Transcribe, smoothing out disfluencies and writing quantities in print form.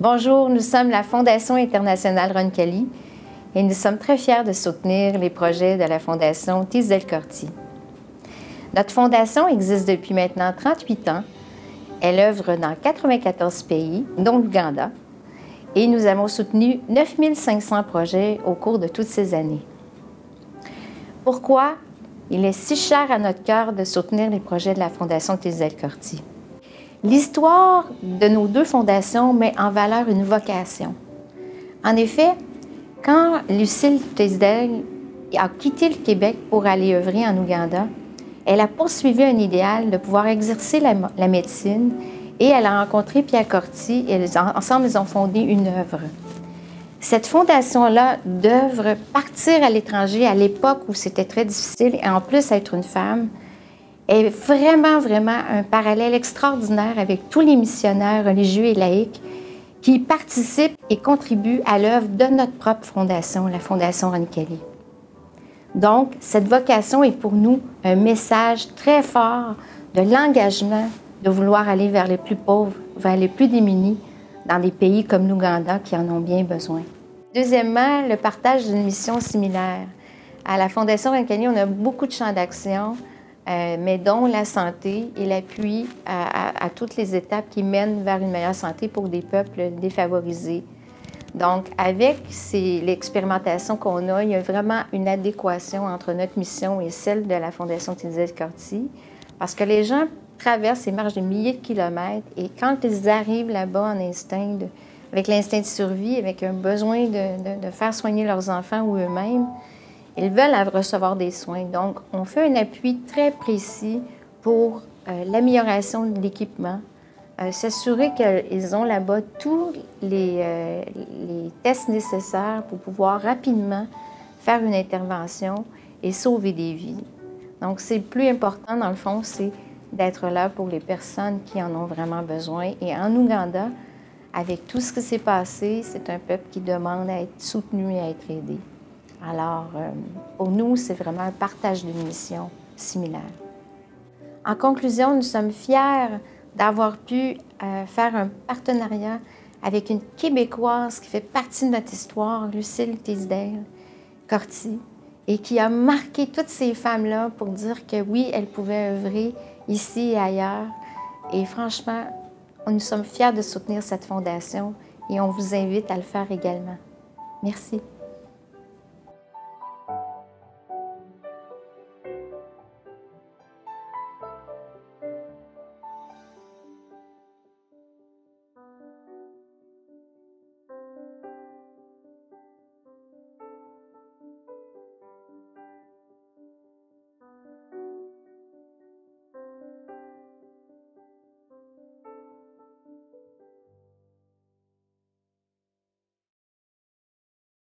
Bonjour, nous sommes la Fondation internationale Roncalli et nous sommes très fiers de soutenir les projets de la Fondation Tisdale Corti. Notre fondation existe depuis maintenant 38 ans. Elle œuvre dans 94 pays, dont l'Ouganda, et nous avons soutenu 9500 projets au cours de toutes ces années. Pourquoi il est si cher à notre cœur de soutenir les projets de la Fondation Tisdale Corti? L'histoire de nos deux fondations met en valeur une vocation. En effet, quand Lucille Tisdale a quitté le Québec pour aller œuvrer en Ouganda, elle a poursuivi un idéal de pouvoir exercer la médecine et elle a rencontré Pierre Corti et ensemble, ils ont fondé une œuvre. Cette fondation-là d'œuvre, partir à l'étranger à l'époque où c'était très difficile et en plus être une femme, est vraiment un parallèle extraordinaire avec tous les missionnaires religieux et laïcs qui participent et contribuent à l'œuvre de notre propre fondation, la Fondation Roncalli. Donc, cette vocation est pour nous un message très fort de l'engagement de vouloir aller vers les plus pauvres, vers les plus démunis, dans des pays comme l'Ouganda qui en ont bien besoin. Deuxièmement, le partage d'une mission similaire. À la Fondation Roncalli, on a beaucoup de champs d'action, mais dont la santé et l'appui à toutes les étapes qui mènent vers une meilleure santé pour des peuples défavorisés. Donc, avec l'expérimentation qu'on a, il y a vraiment une adéquation entre notre mission et celle de la Fondation Tisdale Corti, parce que les gens traversent et marchent des milliers de kilomètres, et quand ils arrivent là-bas avec l'instinct de survie, avec un besoin de faire soigner leurs enfants ou eux-mêmes, ils veulent recevoir des soins. Donc, on fait un appui très précis pour l'amélioration de l'équipement, s'assurer qu'ils ont là-bas tous les tests nécessaires pour pouvoir rapidement faire une intervention et sauver des vies. Donc, c'est le plus important, dans le fond, c'est d'être là pour les personnes qui en ont vraiment besoin. Et en Ouganda, avec tout ce qui s'est passé, c'est un peuple qui demande à être soutenu et à être aidé. Alors, pour nous, c'est vraiment un partage d'une mission similaire. En conclusion, nous sommes fiers d'avoir pu faire un partenariat avec une Québécoise qui fait partie de notre histoire, Lucille Tisdale Corti, et qui a marqué toutes ces femmes-là pour dire que oui, elles pouvaient œuvrer ici et ailleurs. Et franchement, nous sommes fiers de soutenir cette fondation et on vous invite à le faire également. Merci.